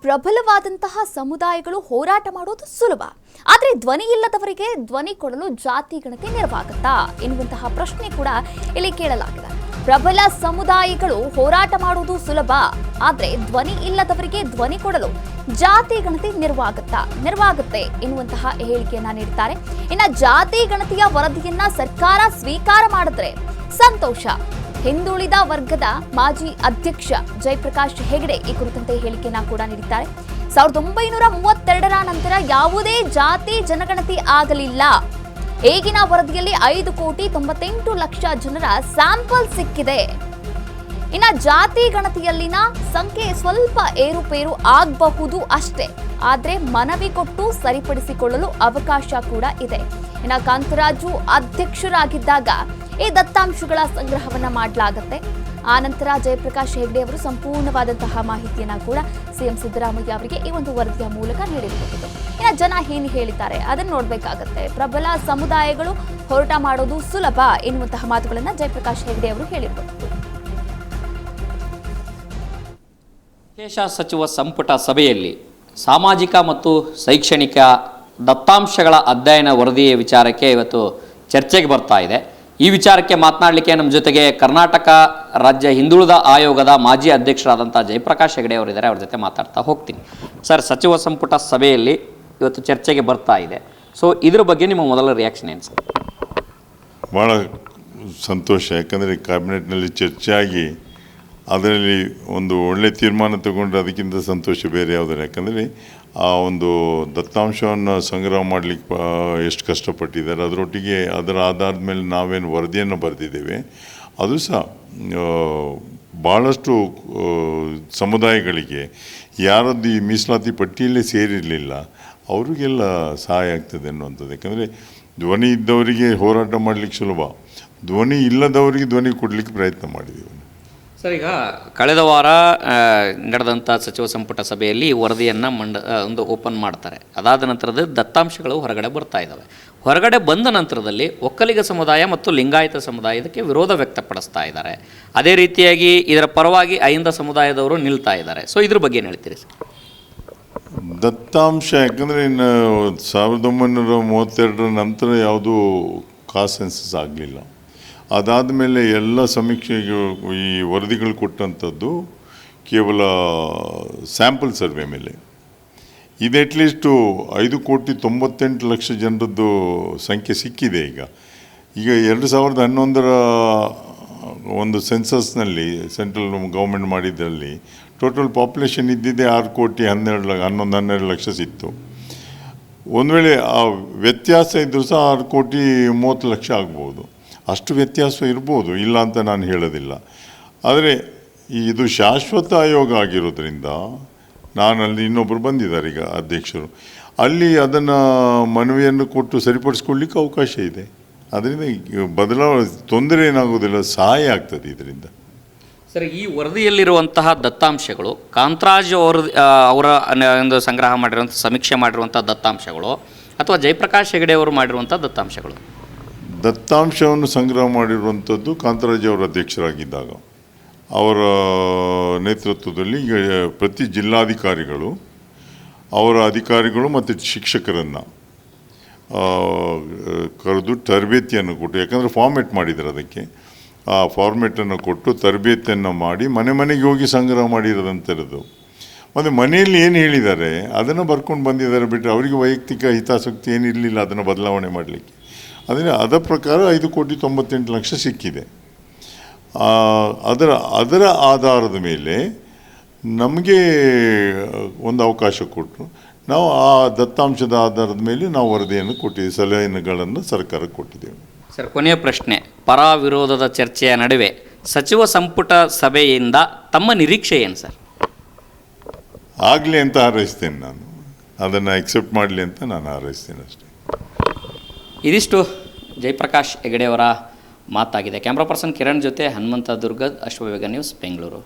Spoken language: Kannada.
ಪ್ರಬಲವಾದಂತಹ ಸಮುದಾಯಗಳು ಹೋರಾಟ ಮಾಡೋದು ಸುಲಭ, ಆದರೆ ಧ್ವನಿ ಇಲ್ಲದವರಿಗೆ ಧ್ವನಿ ಕೊಡಲು ಜಾತಿ ಗಣತಿ ನೆರವಾಗುತ್ತಾ ಎನ್ನುವಂತಹ ಪ್ರಶ್ನೆ ಕೂಡ ಇಲ್ಲಿ ಕೇಳಲಾಗಿದೆ. ಪ್ರಬಲ ಸಮುದಾಯಗಳು ಹೋರಾಟ ಮಾಡುವುದು ಸುಲಭ, ಆದರೆ ಧ್ವನಿ ಇಲ್ಲದವರಿಗೆ ಧ್ವನಿ ಕೊಡಲು ಜಾತಿ ಗಣತಿ ನೆರವಾಗುತ್ತೆ ಎನ್ನುವಂತಹ ಹೇಳಿಕೆಯನ್ನ ನೀಡುತ್ತಾರೆ. ಇನ್ನು ಜಾತಿ ಗಣತಿಯ ವರದಿಯನ್ನ ಸರ್ಕಾರ ಸ್ವೀಕಾರ ಮಾಡಿದ್ರೆ ಸಂತೋಷ. ಹಿಂದುಳಿದ ವರ್ಗದ ಮಾಜಿ ಅಧ್ಯಕ್ಷ ಜಯಪ್ರಕಾಶ್ ಹೆಗಡೆ ಈ ಕುರಿತಂತೆ ಹೇಳಿಕೆಯನ್ನ ಕೂಡ ನೀಡಿದ್ದಾರೆ. 1932ರ ನಂತರ ಯಾವುದೇ ಜಾತಿ ಜನಗಣತಿ ಆಗಲಿಲ್ಲ. ಈಗಿನ ವರದಿಯಲ್ಲಿ 5,98,00,000 ಜನರ ಸ್ಯಾಂಪಲ್ ಸಿಕ್ಕಿದೆ. ಇನ್ನು ಜಾತಿ ಗಣತಿಯಲ್ಲಿನ ಸಂಖ್ಯೆ ಸ್ವಲ್ಪ ಏರುಪೇರು ಆಗಬಹುದು ಅಷ್ಟೇ, ಆದ್ರೆ ಮನವಿ ಕೊಟ್ಟು ಸರಿಪಡಿಸಿಕೊಳ್ಳಲು ಅವಕಾಶ ಕೂಡ ಇದೆ. ಇನ್ನು ಕಾಂತರಾಜು ಅಧ್ಯಕ್ಷರಾಗಿದ್ದಾಗ ಈ ದತ್ತಾಂಶಗಳ ಸಂಗ್ರಹವನ್ನ ಮಾಡಲಾಗುತ್ತೆ. ಆನಂತರ ಜಯಪ್ರಕಾಶ್ ಹೆಗಡೆ ಅವರು ಸಂಪೂರ್ಣವಾದಂತಹ ಮಾಹಿತಿಯನ್ನ ಕೂಡ ಸಿಎಂ ಸಿದ್ದರಾಮಯ್ಯ ಅವರಿಗೆ ಈ ಒಂದು ವರದಿಯ ಮೂಲಕ ನೀಡಿರಬಹುದು. ಇನ್ನು ಜನ ಏನು ಹೇಳಿದ್ದಾರೆ ಅದನ್ನು ನೋಡಬೇಕಾಗತ್ತೆ. ಪ್ರಬಲ ಸಮುದಾಯಗಳು ಹೋರಾಟ ಮಾಡೋದು ಸುಲಭ ಎನ್ನುವಂತಹ ಮಾತುಗಳನ್ನ ಜಯಪ್ರಕಾಶ್ ಹೆಗಡೆ ಅವರು ಹೇಳಿರಬಹುದು. ವಿಶೇಷ ಸಚಿವ ಸಂಪುಟ ಸಭೆಯಲ್ಲಿ ಸಾಮಾಜಿಕ ಮತ್ತು ಶೈಕ್ಷಣಿಕ ದತ್ತಾಂಶಗಳ ಅಧ್ಯಯನ ವರದಿಯ ವಿಚಾರಕ್ಕೆ ಇವತ್ತು ಚರ್ಚೆಗೆ ಬರ್ತಾ ಇದೆ. ಈ ವಿಚಾರಕ್ಕೆ ಮಾತನಾಡಲಿಕ್ಕೆ ನಮ್ಮ ಜೊತೆಗೆ ಕರ್ನಾಟಕ ರಾಜ್ಯ ಹಿಂದುಳಿದ ಆಯೋಗದ ಮಾಜಿ ಅಧ್ಯಕ್ಷರಾದಂಥ ಜಯಪ್ರಕಾಶ್ ಹೆಗಡೆ ಅವರಿದ್ದಾರೆ. ಅವ್ರ ಜೊತೆ ಮಾತಾಡ್ತಾ ಹೋಗ್ತೀನಿ. ಸರ್, ಸಚಿವ ಸಂಪುಟ ಸಭೆಯಲ್ಲಿ ಇವತ್ತು ಚರ್ಚೆಗೆ ಬರ್ತಾ ಇದೆ. ಸೊ ಇದ್ರ ಬಗ್ಗೆ ನಿಮ್ಮ ಮೊದಲ ರಿಯಾಕ್ಷನ್ ಏನು ಸರ್? ಭಾಳ ಸಂತೋಷ. ಯಾಕಂದರೆ ಕ್ಯಾಬಿನೆಟ್ನಲ್ಲಿ ಚರ್ಚೆ ಆಗಿ ಅದರಲ್ಲಿ ಒಂದು ಒಳ್ಳೆಯ ತೀರ್ಮಾನ ತಗೊಂಡ್ರೆ ಅದಕ್ಕಿಂತ ಸಂತೋಷ ಬೇರೆ ಯಾವುದಿಲ್ಲ. ಯಾಕಂದರೆ ಆ ಒಂದು ದತ್ತಾಂಶವನ್ನು ಸಂಗ್ರಹ ಮಾಡಲಿಕ್ಕೆ ಎಷ್ಟು ಕಷ್ಟಪಟ್ಟಿದ್ದಾರೆ, ಅದರೊಟ್ಟಿಗೆ ಅದರ ಆಧಾರದ ಮೇಲೆ ನಾವೇನು ವರದಿಯನ್ನು ಬರೆದಿದ್ದೇವೆ ಅದು ಸಹ ಭಾಳಷ್ಟು ಸಮುದಾಯಗಳಿಗೆ ಯಾರದ್ದು ಈ ಮೀಸಲಾತಿ ಪಟ್ಟಿಯಲ್ಲೇ ಸೇರಿರಲಿಲ್ಲ ಅವರಿಗೆಲ್ಲ ಸಹಾಯ ಆಗ್ತದೆ ಅನ್ನುವಂಥದ್ದು. ಯಾಕಂದರೆ ಧ್ವನಿ ಇದ್ದವರಿಗೆ ಹೋರಾಟ ಮಾಡಲಿಕ್ಕೆ ಸುಲಭ, ಧ್ವನಿ ಇಲ್ಲದವರಿಗೆ ಧ್ವನಿ ಕೊಡಲಿಕ್ಕೆ ಪ್ರಯತ್ನ ಮಾಡಿದ್ದೀವಿ. ಸರ್, ಈಗ ಕಳೆದ ವಾರ ನಡೆದಂಥ ಸಚಿವ ಸಂಪುಟ ಸಭೆಯಲ್ಲಿ ವರದಿಯನ್ನು ಒಂದು ಓಪನ್ ಮಾಡ್ತಾರೆ. ಅದಾದ ನಂತರದ ದತ್ತಾಂಶಗಳು ಹೊರಗಡೆ ಬರ್ತಾ ಇದ್ದಾವೆ. ಹೊರಗಡೆ ಬಂದ ನಂತರದಲ್ಲಿ ಒಕ್ಕಲಿಗ ಸಮುದಾಯ ಮತ್ತು ಲಿಂಗಾಯತ ಸಮುದಾಯ ಇದಕ್ಕೆ ವಿರೋಧ ವ್ಯಕ್ತಪಡಿಸ್ತಾ ಇದ್ದಾರೆ. ಅದೇ ರೀತಿಯಾಗಿ ಇದರ ಪರವಾಗಿ ಅಹಿಂದ ಸಮುದಾಯದವರು ನಿಲ್ತಾ ಇದ್ದಾರೆ. ಸೊ ಇದ್ರ ಬಗ್ಗೆ ಏನು ಹೇಳ್ತೀರಿ ಸರ್? ದತ್ತಾಂಶ ಯಾಕಂದರೆ ಇನ್ನು 1932 ನಂತರ ಯಾವುದೂ ಕಾಸ್ಟ್ ಸೆನ್ಸಸ್ ಆಗಲಿಲ್ಲ. ಅದಾದ ಮೇಲೆ ಎಲ್ಲ ಸಮೀಕ್ಷೆಗೆ ಈ ವರದಿಗಳು ಕೊಟ್ಟಂಥದ್ದು ಕೇವಲ ಸ್ಯಾಂಪಲ್ ಸರ್ವೆ ಮೇಲೆ. ಇದು ಅಟ್ಲೀಸ್ಟು 5,98,00,000 ಜನರದ್ದು ಸಂಖ್ಯೆ ಸಿಕ್ಕಿದೆ. ಈಗ 2011ರ ಒಂದು ಸೆನ್ಸಸ್ನಲ್ಲಿ ಸೆಂಟ್ರಲ್ ಗೌರ್ಮೆಂಟ್ ಮಾಡಿದ್ರಲ್ಲಿ ಟೋಟಲ್ ಪಾಪ್ಯುಲೇಷನ್ ಇದ್ದಿದ್ದೇ 6,12,00,000 ಸಿಕ್ತು. ಒಂದು ವೇಳೆ ಆ ವ್ಯತ್ಯಾಸ ಇದ್ದರೂ ಸಹ 6,30,00,000 ಆಗ್ಬೋದು. ಅಷ್ಟು ವ್ಯತ್ಯಾಸ ಇರ್ಬೋದು, ಇಲ್ಲ ಅಂತ ನಾನು ಹೇಳೋದಿಲ್ಲ. ಆದರೆ ಇದು ಶಾಶ್ವತ ಆಯೋಗ ಆಗಿರೋದ್ರಿಂದ ನಾನಲ್ಲಿ ಇನ್ನೊಬ್ಬರು ಬಂದಿದ್ದಾರೆ ಈಗ ಅಧ್ಯಕ್ಷರು, ಅಲ್ಲಿ ಅದನ್ನು ಮನವಿಯನ್ನು ಕೊಟ್ಟು ಸರಿಪಡಿಸ್ಕೊಳ್ಳಿಕ್ಕೆ ಅವಕಾಶ ಇದೆ. ಅದರಿಂದ ತೊಂದರೆ ಏನಾಗೋದಿಲ್ಲ, ಸಹಾಯ ಆಗ್ತದೆ ಇದರಿಂದ. ಸರ್, ಈ ವರದಿಯಲ್ಲಿರುವಂತಹ ದತ್ತಾಂಶಗಳು ಕಾಂತರಾಜು ಅವರ ಒಂದು ಸಂಗ್ರಹ ಮಾಡಿರುವಂಥ ಸಮೀಕ್ಷೆ ಮಾಡಿರುವಂಥ ದತ್ತಾಂಶಗಳು ಅಥವಾ ಜಯಪ್ರಕಾಶ್ ಹೆಗಡೆ ಅವರು ಮಾಡಿರುವಂಥ ದತ್ತಾಂಶಗಳು? ದತ್ತಾಂಶವನ್ನು ಸಂಗ್ರಹ ಮಾಡಿರುವಂಥದ್ದು ಕಾಂತರಾಜ್ ಅವರ ಅಧ್ಯಕ್ಷರಾಗಿದ್ದಾಗ ಅವರ ನೇತೃತ್ವದಲ್ಲಿ ಈಗ ಪ್ರತಿ ಜಿಲ್ಲಾಧಿಕಾರಿಗಳು ಅವರ ಅಧಿಕಾರಿಗಳು ಮತ್ತು ಶಿಕ್ಷಕರನ್ನು ಕರೆದು ತರಬೇತಿಯನ್ನು ಕೊಟ್ಟು, ಯಾಕಂದರೆ ಫಾರ್ಮೇಟ್ ಮಾಡಿದ್ದಾರೆ ಅದಕ್ಕೆ, ಆ ಫಾರ್ಮೇಟನ್ನು ಕೊಟ್ಟು ತರಬೇತಿಯನ್ನು ಮಾಡಿ ಮನೆ ಮನೆಗೆ ಹೋಗಿ ಸಂಗ್ರಹ ಮಾಡಿರೋದಂಥದ್ದು. ಮತ್ತು ಮನೆಯಲ್ಲಿ ಏನು ಹೇಳಿದ್ದಾರೆ ಅದನ್ನು ಬರ್ಕೊಂಡು ಬಂದಿದ್ದಾರೆ ಬಿಟ್ಟರೆ ಅವರಿಗೆ ವೈಯಕ್ತಿಕ ಹಿತಾಸಕ್ತಿ ಏನಿರಲಿಲ್ಲ ಅದನ್ನು ಬದಲಾವಣೆ ಮಾಡಲಿಕ್ಕೆ. ಅದರ ಪ್ರಕಾರ 5,98,00,000 ಸಿಕ್ಕಿದೆ. ಅದರ ಆಧಾರದ ಮೇಲೆ ನಮಗೆ ಒಂದು ಅವಕಾಶ ಕೊಟ್ಟರು. ನಾವು ಆ ದತ್ತಾಂಶದ ಆಧಾರದ ಮೇಲೆ ನಾವು ವರದಿಯನ್ನು ಕೊಟ್ಟಿದ್ದೀವಿ, ಸಲಹೆಗಳನ್ನು ಸರ್ಕಾರಕ್ಕೆ ಕೊಟ್ಟಿದ್ದೇವೆ. ಸರ್, ಕೊನೆಯ ಪ್ರಶ್ನೆ. ಪರ ವಿರೋಧದ ಚರ್ಚೆಯ ನಡುವೆ ಸಚಿವ ಸಂಪುಟ ಸಭೆಯಿಂದ ತಮ್ಮ ನಿರೀಕ್ಷೆ ಏನು ಸರ್? ಆಗಲಿ ಅಂತ ಹಾರೈಸ್ತೇನೆ ನಾನು, ಅದನ್ನು ಅಕ್ಸೆಪ್ಟ್ ಮಾಡಲಿ ಅಂತ ನಾನು ಹಾರೈಸ್ತೇನೆ ಅಷ್ಟೇ. ಇದಿಷ್ಟು ಜಯಪ್ರಕಾಶ್ ಹೆಗಡೆಯವರ ಮಾತಾಗಿದೆ. ಕ್ಯಾಮ್ರಾ ಪರ್ಸನ್ ಕಿರಣ್ ಜೊತೆ ಹನುಮಂತ ದುರ್ಗದ್, ಅಶ್ವವೇಗ ನ್ಯೂಸ್, ಬೆಂಗಳೂರು.